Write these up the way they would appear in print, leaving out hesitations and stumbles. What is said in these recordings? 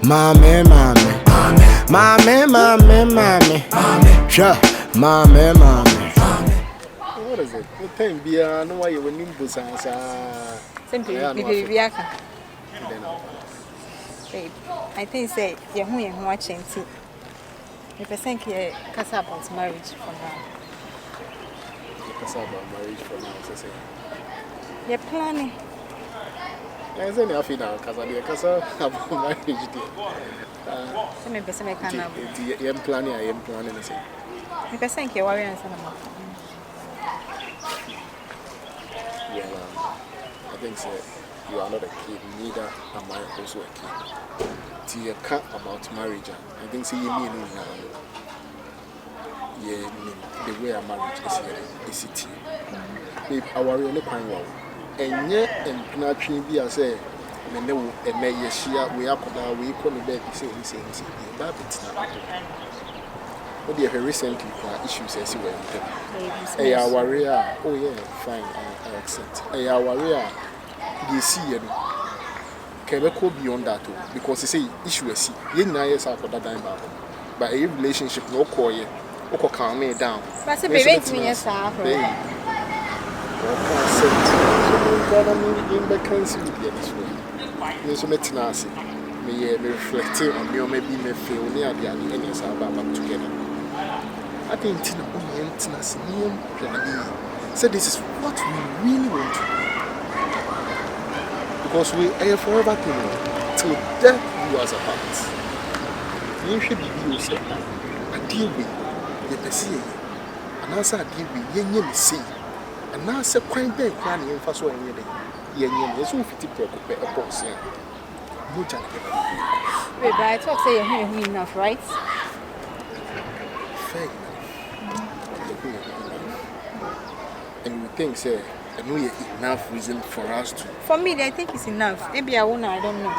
Mame, sure, mame. What is it? What time be? No why you win business? Simply, I think say you're who you're watching. If I think you cast about marriage for now. Cast about marriage for now, so say. You're planning. I say nothing now, cause I dey cast about marriage day. Some person may can have. I am planning. I say. If I think you're worrying, Yeah, I think so. You are not a kid, neither am I also a kid. To your cat about marriage, I think so. You mean the way a marriage is it. If I worry on the kind one, and yet, and not be as a man, and may ye we are called we call the baby saying, that it's not. But they have recently issues as well. A warrior, oh yeah, fine, I accept. A warrior, you see, can go beyond that too, because they say issue is you know, yes, I got that time back. But a relationship, no call you, or calm me down. But it's prevent me, yes, me reflecting on me or maybe me feel near the end of our together. I think Tina Tina's new plan. So this is what we really want to do. Because we are forever till death do us apart. You should be used a deal with the Pessi, and answer a deal with Yen see, and now say quite big planning in Faso and Yen is so fit to a box. Wait, but I thought say you're hearing enough, right? Fair and we think, say, I know enough reason for us to. For me, I think it's enough. Maybe I won't, I don't know.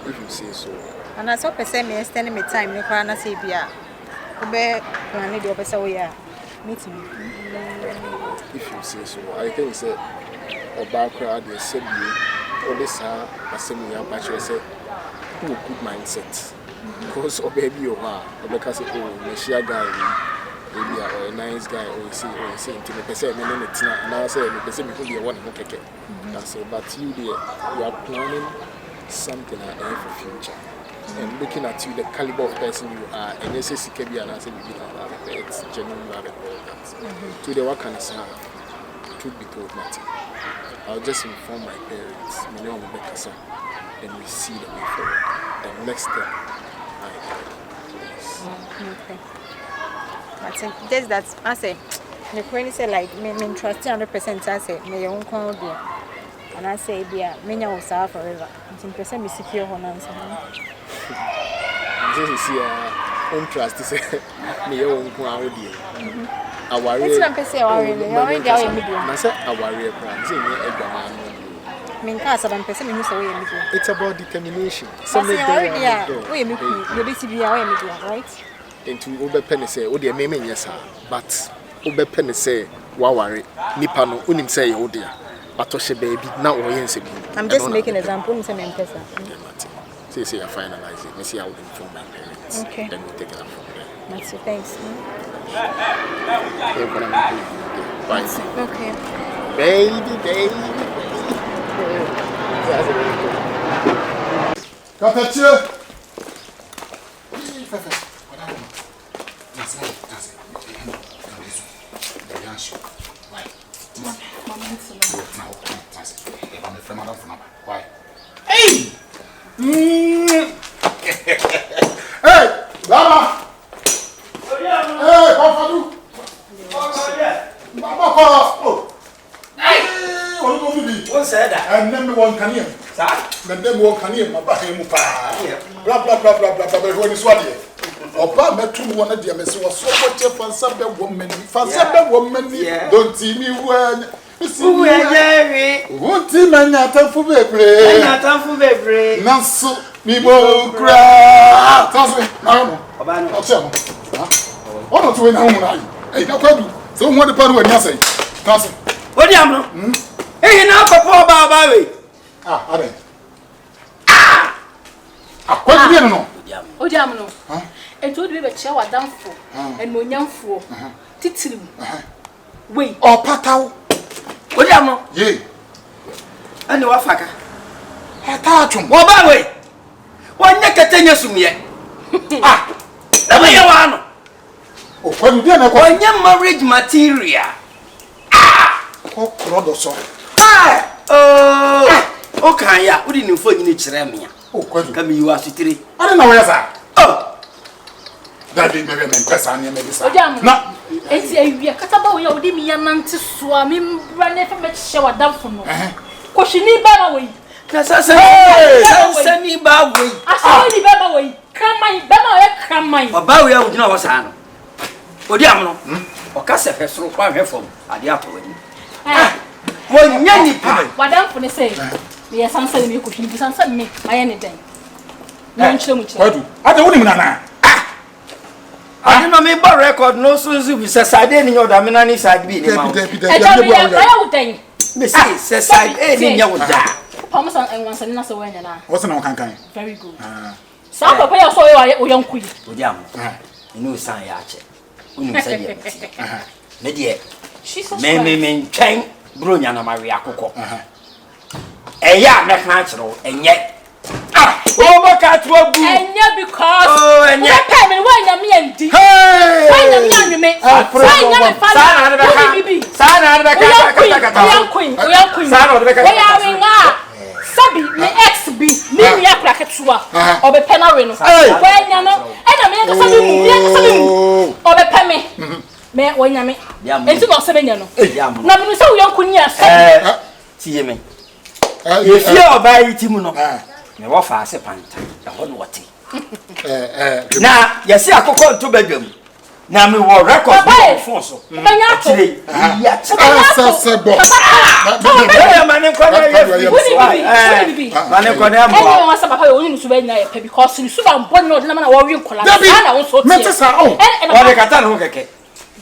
If you say so. And I saw person me spending my time, no crana say bia. Obe planning the opposite way. Meet me. If you say so, I think say. Or background, they said you, or this assembly, and Patrick said, who good mindset. Because, or baby, you are, or because, oh, Messiah guy, maybe or a nice guy, or you see, to the person, and it's not, and I say, the person who be one look at it. But you, dear, you are planning something for future. And looking at you, the caliber of person you are, and you say, Sikabi, and I say, it's genuine love and all that. To the work and sound, truth be told, Martin. I'll just inform my parents, and we see the way forward. And next step, okay. But just that, I say, the friend say like, me trust 100%. I say, me own call there, and I say, dear, me no suffer forever. I'm person me secure on answer. Just see, own trust is me own call there. I worry. It's not person worry. I worry there we medium. I say I worry. It's about determination. Something already there. We make you be to be our medium, right? Into Obe Penny say, oh dear, me yes, but Obe Penny say, worry. Nipano, unim say, oh dear. But Toshe baby, now or yes. I'm just making an example in some person. Say I finalize it. Me see I will inform my parents. Okay. Then we take it up from there. That's it, thanks. Bye. Okay. Baby. Captain. Hey! Hey! Baba! Hey, Papa! Baba! Hey! What said that? And then one can hear. Then one can hear my back. Blah blah blah blah blah blah. When it's what here? Opa met two one of them. So so much for some woman. For some woman, don't see me when. Who are Jerry? What team and not for baby? Not for baby. Nasu, me will cry. Tell me, no. I'll tell you. Oh, not to win home. Hey, no problem. So, what the part when you say? What do you know? Hey, now, Papa, Baba. Abe. What do you know? Odiamno. And told me about shower down for and Monyamfo. Titilu. Wait. Oh, Patao. Odiamno. Yea. And the Wafaka. Patachum. What by way? One neck at 10 years from yet. The way you want. Oh, what do you know? One young marriage material. Oh, Rodoso. Okay, yeah, we didn't find any ceremony. Oh, what come you are city? I don't know where that. Oh, that didn't make me person. No, it's a catabo. You did me a man to swim in running from a shower down for no. Question me by way. Because I said, send me by way. I saw you by way. Come my Bama, come my. About we are no was an. Odiamno, or Cassa has through one here from at the upper window. One yanny, what down for the say? Yes, I'm saying you could be some me, my anything. No, show me. I don't even know. I don't know me about record, no Susie, we says I didn't know that Minani side be. Missy says I ain't your dad. Thomas and once and not so when and I. What's an kind? Very good. Some of your soil are young queen. Odiam, you know, San Yache. Media, She's me chain, Brunia, Maria Coco. A young natural, and yet. Oh, my cat will be. And yet, because. Oh, and yet, Pamela, why am I empty? hey, Why am I young? Sabi, me ex be, me ya kraketua, obe penarino. When ya no, and I mean, sabi mu, obe peme. Me wonyame. Enti no sabe nya no. Na me so yon kunya sabi. See me. If you oba itimu no. Me wo fa ase panta. Ya ho no wote. Na, ya si akoko nto badwam. Na me wo record no phone so. Banya to. Ya Sebo. Mane kwona ye Bibi. Mane kwona am. Anyone wants papa you need to be na pe because you suba mbon no na na wo wi nkola. Na won so tie. Metesa oh. Ode kata no keke.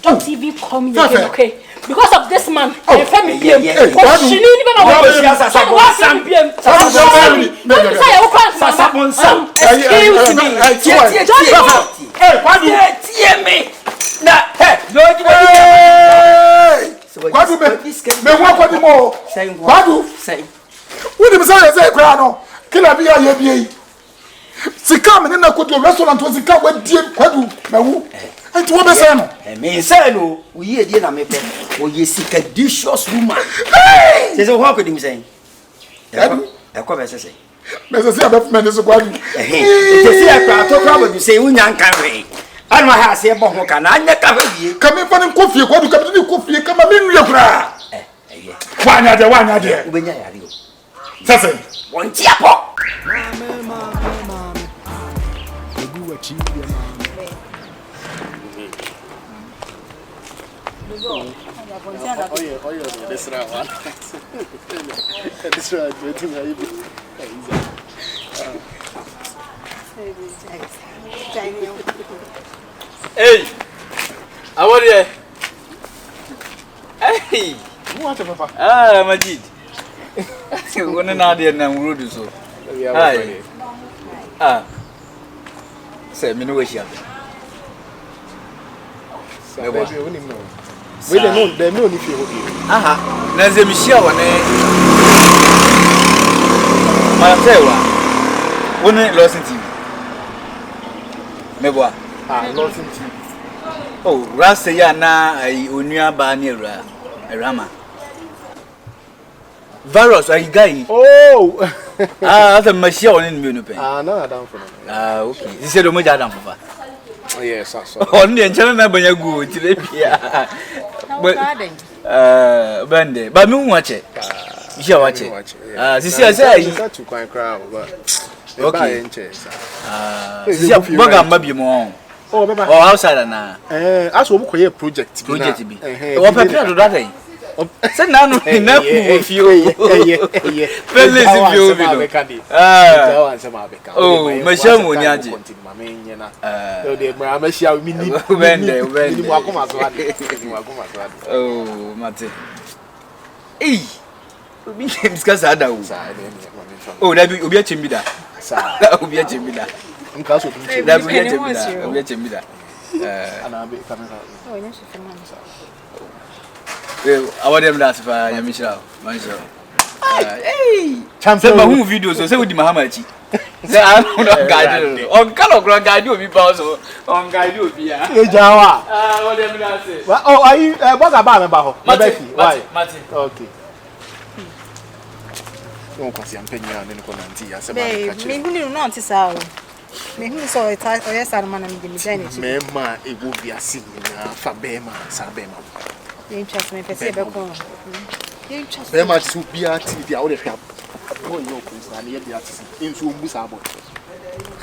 Don't TV come here okay. Because of this man, the family yeah. She need to restaurant was in and what say no? Me say no, we hear dey na me pe. O ye secadicious woman. Say so what could him say? E ko be say. Me say abef me so kwadu. It say akra to kra be say unya nkan we. Anu ha say bo ho ka na anya ka wie. Ka me fa ne kofie kwadu ka me kofie ka ma me nua kra. Wanya de. Ubenya yare o. Say. Won ti apo. This right one. This right, waiting for you. Hey, how are you? Hey, What papa? Majid. When another name rude so. Hi. Say, me no wish you. Say, baby, we need no. We don't know if you hold. Aha, na ze mishia wane. Manatewa. Wone Lawson TV. Meboa. Lawson TV. Oh, Rasta ya na onua ba ni Rama. Virus are guy. Oh. Asa mashia wane ni no pen. No, I don't for. Okay. This is the mo ja dan fofa. Yes, that's On the enchana na banya go tire bia. Bande. Ba me watch it. You watch it. Sisi say to quite crowd but okay. Sisi boga mabi mo. Oh, baba. Oh, outside na. As we ko project bi. O prepare do that day. Say na no na ku fio. Please if you be. Oh, masha mo ni aje. Oh, mate. Eh. We discuss that. Oh, that be obi chimida. Sir. Obi chimida. Nka so tum. That be obi chimida. Ana be kamera. Oh, yes, for man. I want them that for Yamishra. Manshra. Hey, champion ma hu video so say we di mahamachi. Say I don't guide. On color guide you be boss on guide you be ah. E jawa. What them that say? Oh, are you boss aba me ba ho? Why? Martin. Okay. Wọ́n kwasi ampenyi a ne ko nanti ya se ba ka che. Me hunu no anti sa o. Me hunu so oye sa ma na me dem design echi. Me ma e go bi asi na fa be ma sa be ma. Ye interest me pese be ko. Ye interest. Be ma ti bi ati dia wo de hwa. Oh no, please na ye bi ati into mbu sa bo.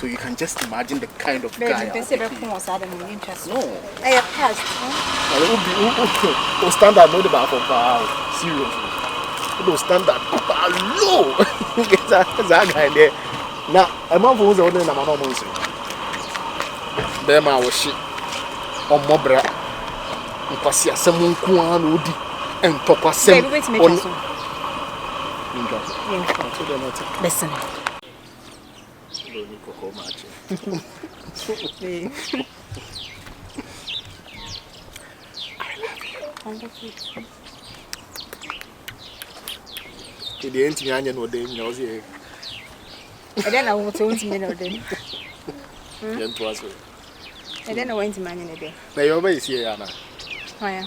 So you can just imagine the kind of guy. Me pese be ko sa da me interest. No. I past. O standard no de ba for power. Seriously. No standard low. That guy there. Now, I'm not for the na mama monso. Be ma wo hye. Omobra. Nkwasi asem nko an odi. Entokwasem. On. Listen. I love you. The entity anya no dey nya ozi e. I don't know what to want me no dey. Yen to aso. I don't know when to man in day. Na yo ba isi ya na. Why?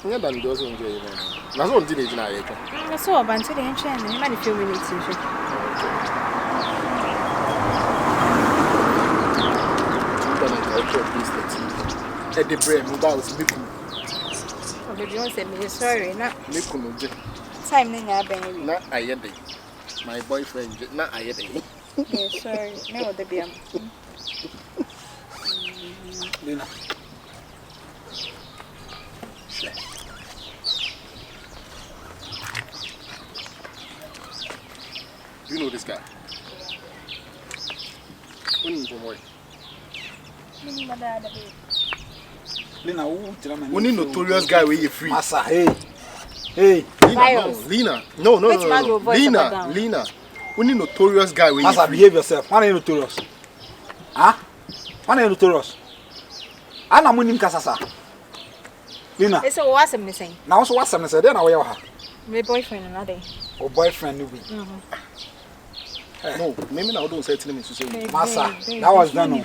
Nya dan do so nje na. Na so ndi na ya ka. Na so ba nti dey enche na ma dey few minutes nje. At the brain about Miku. Oh, baby, don't say me sorry. Na Miku time ni nya ben. na ayede. My boyfriend na ayede. Yeah, sorry. Me o de biam. Lina. You know this guy? Lina, who tell me? Only notorious guy where you free. Massa, hey. Lina. No. Lina. Only notorious guy where you Massa, free. behave yourself. Why are you notorious? Huh? Why are you notorious? I'm not winning Casasa. Lina. It's a what's me saying. Now, also what's something said, then I will have. My boyfriend another day. Or boyfriend, you be. No, maybe now don't say to me to say. Massa, that was done.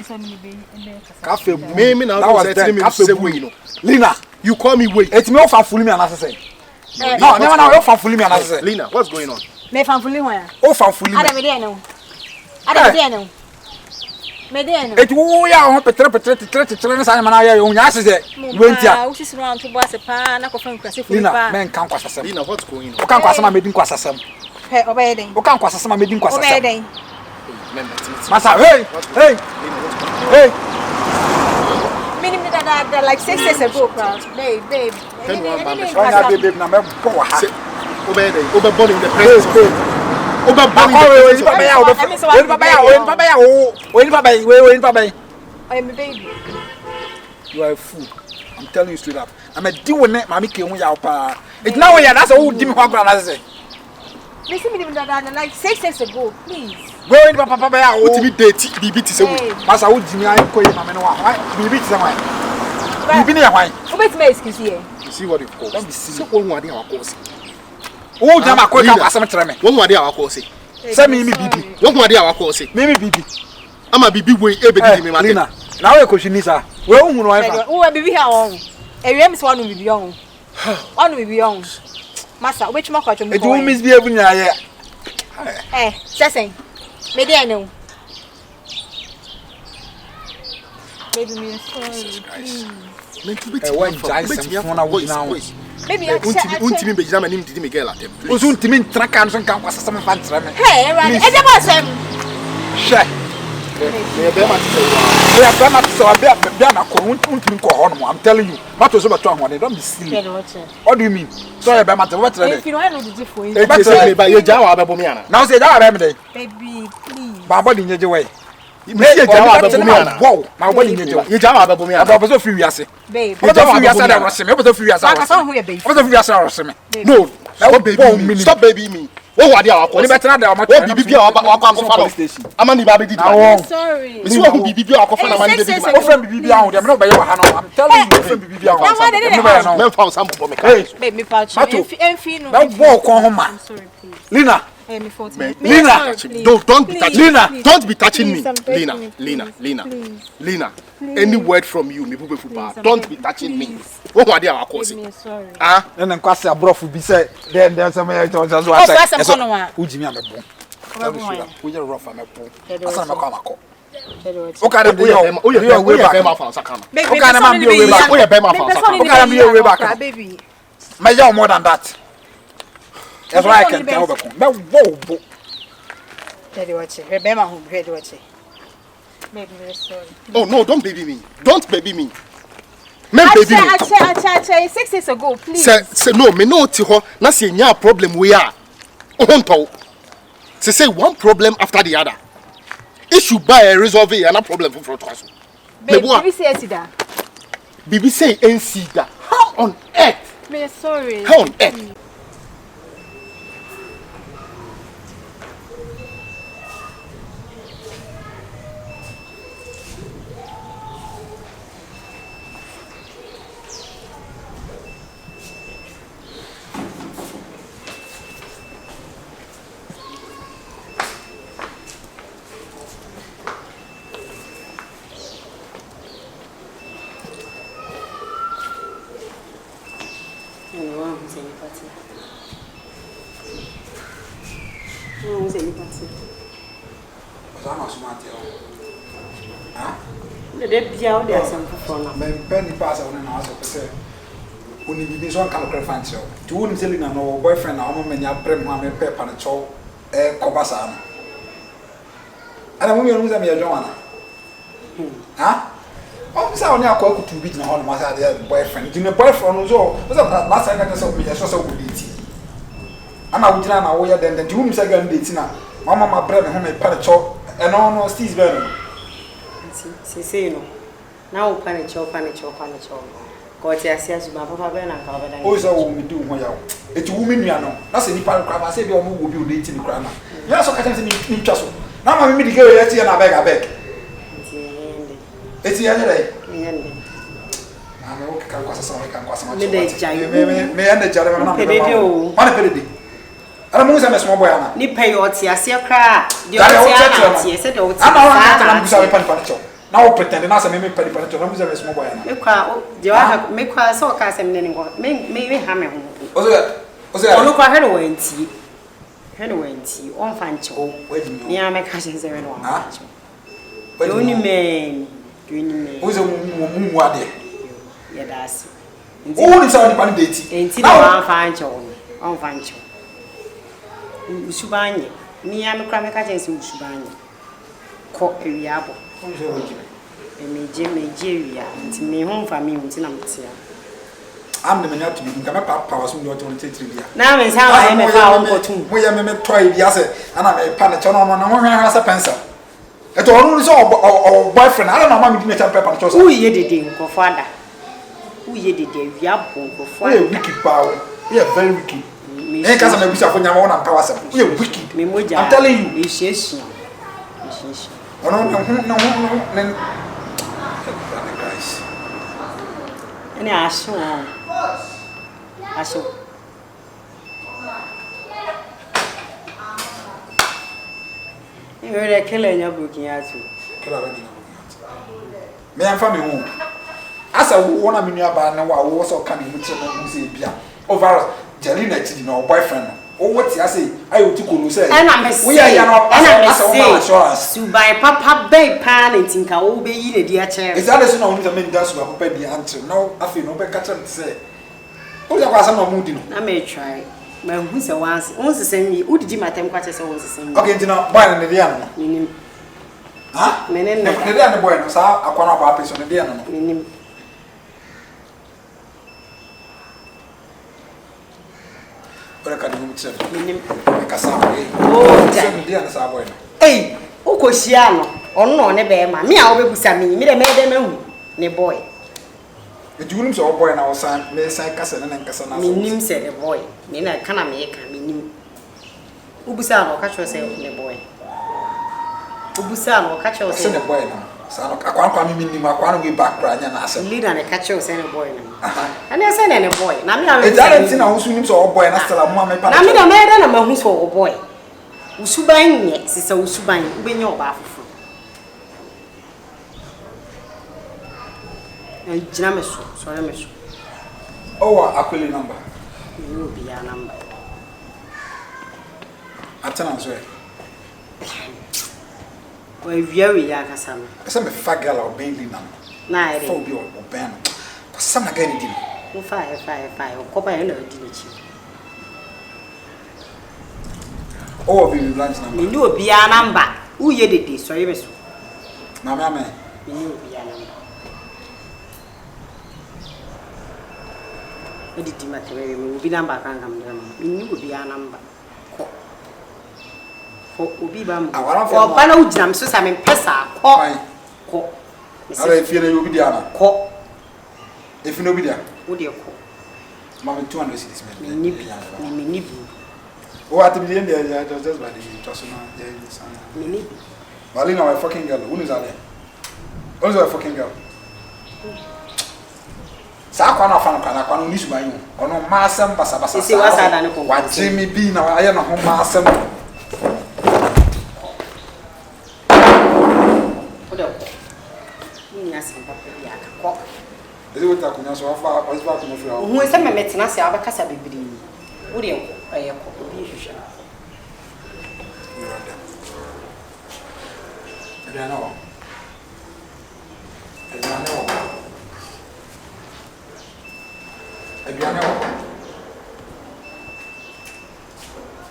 Cafe, Maybe now don't say to me to say we know. Lina, you call me wait. it's me off fooling me and I say. No, never now off fooling me and I say. Lina, what's going on? Me fan fooling where? Off fooling me. Ada me dey no. Ada me dey no. Me dey no. It wo ya ho petre na sa na ya yo nya ase wentia. Wo sisi ran to boss pa na ko fan kwase fuli Lina, pa. men kan kwasasem. Lina, what's going on? O kan kwasama medin kwasasem. Hey, obey den. O kan kwasasema medin Obey kwasasem. den. Massa, hey. Minimum that like 6 days ago, babe. Babe, na me go ha. Obey born in the presence. I'm a baby. You are a fool. I'm telling you straight up. I'm a deal with it, Mammy Kim. It's now, that's all Jimmy Hawker. Listen, minimum that like 6 days ago, please. Go in, Papa. What me date BB to say. Massa would Jimmy, I'm going to Mamma. BB somewhere. BB near wine. What's my excuse here? You see what it calls. Don't be silly. One idea our course. Oh, damn, I call you some tremor. One idea our course. Send me BB. One idea our course. Maybe BB. I'm a BB way, every Marina. Now you're question is, where who know? Oh, baby, how long? A rem is one will be young. One will be young. Master, which more question? It won't misbehave in here. Eh, saying, maybe I know. Baby, me sorry. Maybe ultimi be jama nim didi Miguel atem. Ultimi trakan son kan kwasa sama fan treme. Hey, right. E dey boss em. She. Me be ma tse wa. We are not so be na ko ultimi ko ho no. I'm telling you. Mato so beto ahone, don't be silly. What do you mean? So you be ma what treme. If you know I know the difference. E be say me ba ye jawa abebo mi ana. Now say jawa be me dey. Baby, please. Ba body nyeje we. Me ye jawa abebo mi ana. Wow, my body nyeje we. Ye jawa abebo mi ana. Aba so free wiase. Babe. Aba so free wiase da rose me. Aba so free wiase. Aba so who you baby. Aba so free wiase rose me. No, stop baby me. Stop baby me. Oh, what are you? Ni better than what bibi a wakọ station. Amani ba be di. Sorry. Misi wo bibi a wakọ fa na mani de di. Wo friend bibi a wo dem no be yo ha no. I'm telling you, friend bibi a wakọ. Dem no be no. Men fa sample for me. Babe, me pouch. Enfi no. That walk on home man. Sorry, please. Lina. Hey, me fault. Lina, don't be touching Lina. Don't be touching me. Please, Lina. Any word from you, me bube fuba. Don't be touching me. Oh, what are you causing? Sorry. Ah? And then kwase abrofu bi say then some I just Oh, what so I said, one. Ujimi amebo. We just rough amebo. Head Asa na makọ. Head O ka dem we back. Baby, O ka na man be way back. We be ma fa sakama. O ka na be way back. Baby. My young more than that. That's why I can tell you. But whoa. Head watch it. Remember who head watch it. Baby, we're sorry. Oh no, don't baby me. Don't baby me. Men baby me. Acha, 6 years ago, please. Say no, me no ti ho na say nya problem we are. Ohonto. Say one problem after the other. Issue by resolve it and a problem for us. Baby, say it. Bibi say NC da. How on earth? Me sorry. How on earth? When you be so kind of fancy, to wouldn't tell you no boyfriend, I'm a man, bring one and pepper and chow, Cobasan. And I'm going to be a Joanna. Huh? Oh, so now call to beat on my boyfriend. You know, boyfriend was all last time I saw me, I saw so good. I'm out now, away then the doom second dates now. Mamma, my brother, home a paracho, and all no steez burning. Say no. Now panic. God, yes, my papa Ben and covered. Oh, so we do one. It's a woman, you know. That's a Nipal crab. I said, you will be dating the crime. Yes, I can't see me just. Now I'm going to go let's see and I beg. It's the other day. I know can cost some. May end the gentleman. I'm a small boy. Nipay or Tia cry. I'm now pretending as a meme penny to run with a small boy. Make her so cast and then maybe hammer. Was it? Look at her when tea. Tea, on Fancho. Near my cousins every one. Only man. Who's a moon? What day? Yeah, that's. Oh, it's only one date. Ain't it on Fancho? Subani. Near my crammy cousins in Subani. Cock a yabo. Nigeria, it's me home for me. I'm the man to be powers from your 23 years. Now is how I am a foul to we are toy yes, and I'm a panic on one has a pencil. At all is all boyfriend. I don't know, Mammy didn't have pepper. Who ye did go father? Who ye did Yapo go for a wicked power? We are very wicked. Make us a wish of your own powers. We are wicked. I'm telling you, it's oh no, and I saw. You heard a killer in your booking out. May I find me home? As I want a million bar now, I was all coming with some Beer. Over Jelly, no boyfriend. Oh, what's I say? I will to say, and I'm a we are to buy papa bay pan and think I will be in a dear chair. Is that as only the men does who have the answer? No, I feel no better to say. Who's a person of moody? I may try. My who's a once the same. Who did you my time catch us all the same? Okay, do not buy an Indiana. Huh? Men, the boy, I can't have a person of the animal. Hey, Okosiano, or no, never, me, I'll be Sammy, me, the maiden, ne boy. The Julius or boy, and our son, may say Cassan and Cassan. Me, said the boy, Nina, can I make a minim? Ubusa no catch yourself the boy. Ubusa no catch yourself the boy no. So akwa mi makwa we back cry na ase. Leader na catch yourself the boy no. And I say na boy. Na me am. E talent na wo sunim so boy na stella mo me pa. Na me na me na mahu so boy. Usuban nye sisa usuban ubenya oba afufu. En jina me so, sorry me so. Oh, akweli number. You be your number. Atena so. We very young kasam. Ese me fa girl or baby number. Na ere. Fo bi o ben. Kasam na gani di. Mo fa. Ko ba na di ni chi. Oh, be lunch number. Me no be your number. Who ye dede sorry me so. Na me ame. Me no be your number. Edi di matere me obi number kan kam dem. Me no be your number. Ko obi ba mo. Ko ba na ujina me so sa me pesa ko. Ala ifie na obi dia na. Ko. If no be dia. Wo de ko. Mama 200 cities me. Me ni bi. Oh, at the end there just by the personal Me ni. Malina my fucking girl. Who is that? Who's my fucking girl? Sa kwa na fa na kwa no nisu ban yo. Ono ma asem basa. Ese wa sa da ne ko. Wa Jimmy B na aye na ho ma asem. Ese wota kunya so afa kunya fi awo. Hu ese me metena se abakasa bibiri. Wo de ko aye ko bi hwehwe.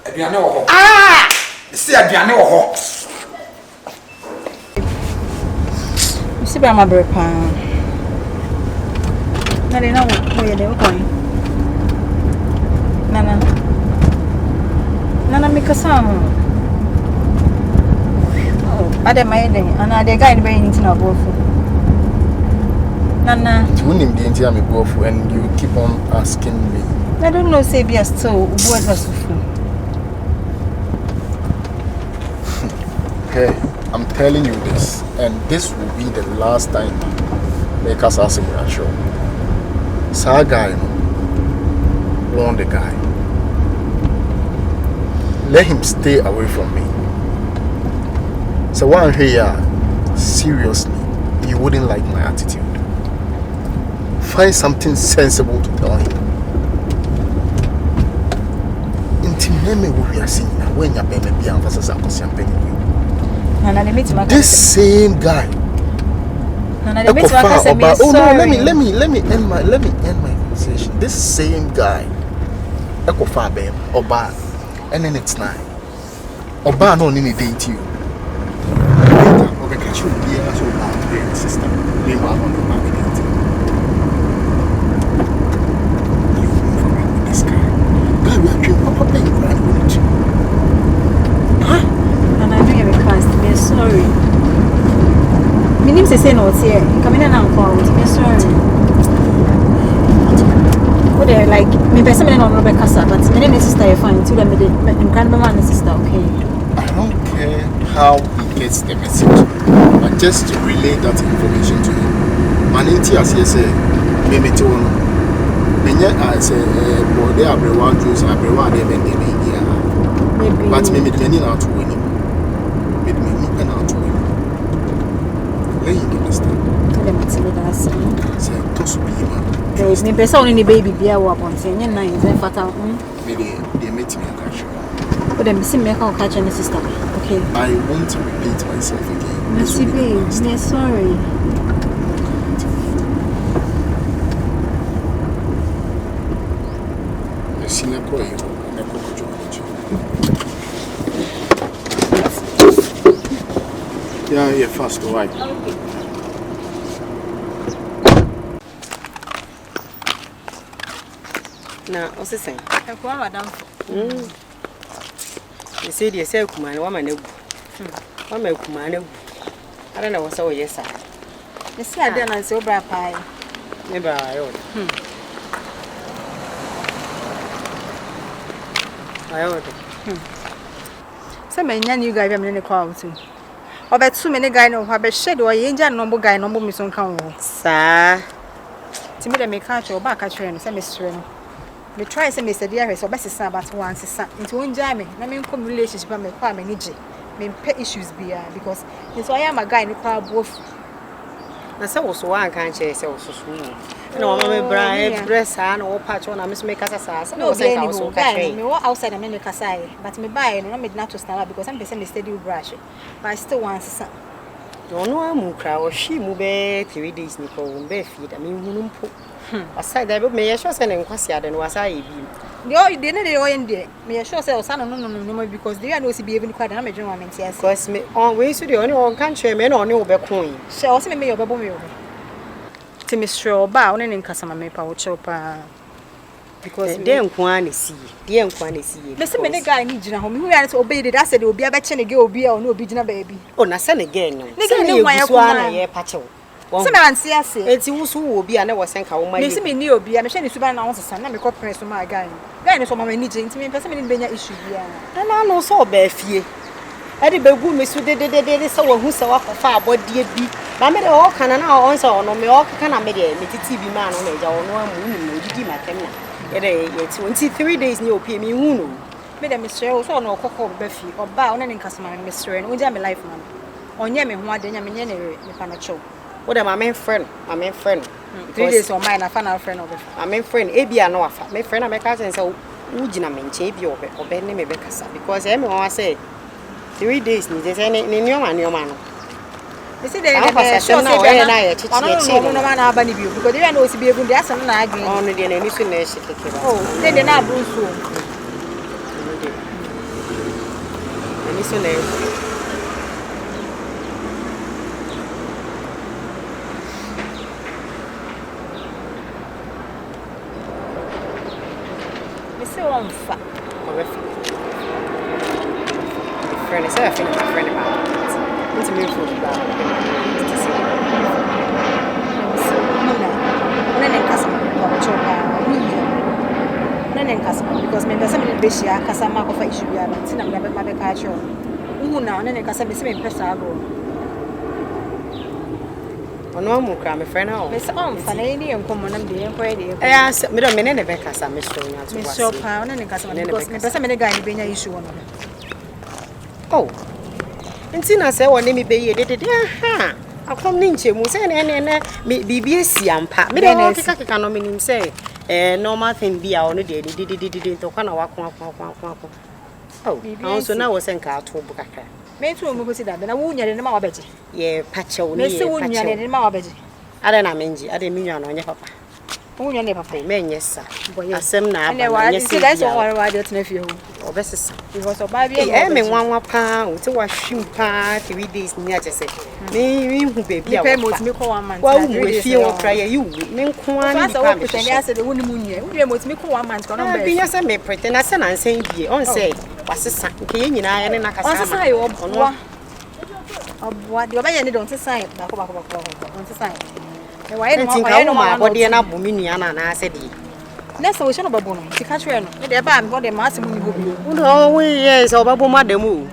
Aduane wo ho. Ah! Isi aduane wo ho. Isi ba ma brepa. Na le na wo ye de ko yi. Nana mikasa mo. Oh, ade my day and ade guy be anything about food. Nana, You wouldn't be into me bofu and you keep on asking me. I don't know say be still what was food. Okay, I'm telling you this, and this will be the last time make us ask him actual. Sa guy, warn the guy. Let him stay away from me. So one here, seriously, you wouldn't like my attitude. Find something sensible to tell him. Intimate we are seeing now when you're baby be emphasis on champagne. This same guy. Oh no, let me end my conversation. This same guy. Ekofa bem oba and then it's nine. Oba no need date you. Okay, catch you be as oba sister. They were on the market. You from this guy. Guy we are doing papa paying grand with you. Huh? And I do have a class to be sorry. My name is no here. Come in and call to be sorry. What they like me person me no know be kasa but me name is sister you find to them me grandma and sister okay. I don't care how he gets the message, but just to relay that information to him. Maninti as he say me to no. Menya as body abrewa juice abrewa dey be dey. But me dey na to win. Me na to win. Let him understand. Let me tell you that say to so be man. Me person only baby bia wo upon say nya nine is fatal. Me dey meet me catch. But them see me can catch any sister. Okay. I want to repeat myself again. Merci babe. Me sorry. Yeah, fast, right? Na, what's the same? Madam. You say the say kumane wa mane gu. Wa ma kumane gu. Ara na wo say wo yesa. You see ade na say obra pai. Me bra ayo. Ayo. Some men you guy be call too. Or bet too many guy no have a shed or angel number guy no more son come. Sir. To me, they make catch or back at you, some mystery. Me try say Mr. Dearest or best son but once into one jammy. I mean, come relationship and me farm and me pet issues be because it's why I'm a guy in the crowd both. Na se wo so wan kan che se wo so so na o ma me bra dress and o patch on am so make asa sa no se ka so ka che me walk outside and me kasa but me buy no me not to stand because I'm person me steady brush but I still want to no no amu kra o hwi mu be 3 days ni ko be feed I mean hunu mpo aside that me ye sure say na nkwasi ade no wasa e bi yo dey na dey o yende me sure say o sa no because they are no see be even quite na me dream moment yes because me on we so dey on kan che me na on wo be kon she o se me yo be bo me yo ti me sure ba on ne nkasa ma me pa wo chopa because dey nkwa na si dey nkwa na si me se me ne guy ni gina ho me hu ya say obey dey that say obi abe che ne ge obi a no obi gina ba bi o na se ne ge no se ne nwa ya ko na ye pa che se me anti ase eti wusu wo obi a na wo senka wo ma me se me ni obi a me hwe ni suban na wo sesa na me ko press ma guy no so mama ni je nti me pese me ni benya issue bia na no so ba fie e de begu me su de so wo hu se wa fa abodie bi ba me de o kana na o nso no me o kana me de me titi bi ma no na eja wo no amu ni me didi ma tem na e de ye ti wonti 3 days ni opie me hu no me de me sere so no kokko ba fie oba o na ni nkasama me sere no ja me life man onye me ho ade nya me nye ne me pa na chow what am my friend 3 days on mine afa na friend obe my friend e bia na wafa my friend ameka say say ugina me nche bi obe ne me be kasa because e me wan say 3 days ni say ni nioma no you see the show na we na ye chichi e chi no ma na aba ni bi because they no si bi egun dey asem na agin oh no dey na ni so na e shikeke ba oh dey na abun so ni so na on fa friend is a friend about it's me for about because me person me be share kasa ma ko fa issue bia na tina me be ka cho uhu na one ne kasa me se me pesa agro ono mu kra me friend na o me se on fa na ni enkomo na me de enko e de me do me ne be kasa me so nya to me so pa one ne kasa because me person me ne guy ni be nya issue wono oh ntina se woni me be ye de ha akom ni nchemu se ne bibie si ampa me de o keka no me nim se normal thing be a ono de to kana wako oh now so now was enka to bukaka me tu mu kusi da na wo nyare ne ma wabeje ye pache wo me se wo nyare ne ma wabeje ada na menji ada mi nwa no nye papa wo nyane papa me nye sa asem na aba na nye se da so wa de tena fie ho obesesa because oba bia me nwanwa pa uti wa hwim pa 3 days ni ache se me hu baby a wa mo timi ko 1 month wa wu fie wo kra ye yu me nko ani pa me so asa de woni mu nye wo mo timi ko 1 month ko no be bi nya se me pretend na se na nsen bie on say wasesa nke ye nyina ye ne na kasa ma on say obwa de oba ye ne don say ba ko on say e wa ye no ma body na bo mi nua na ase de nessa we shono babo no ti ka tire no e de ba am go de ma asem ni hobi no we yes obabo madam o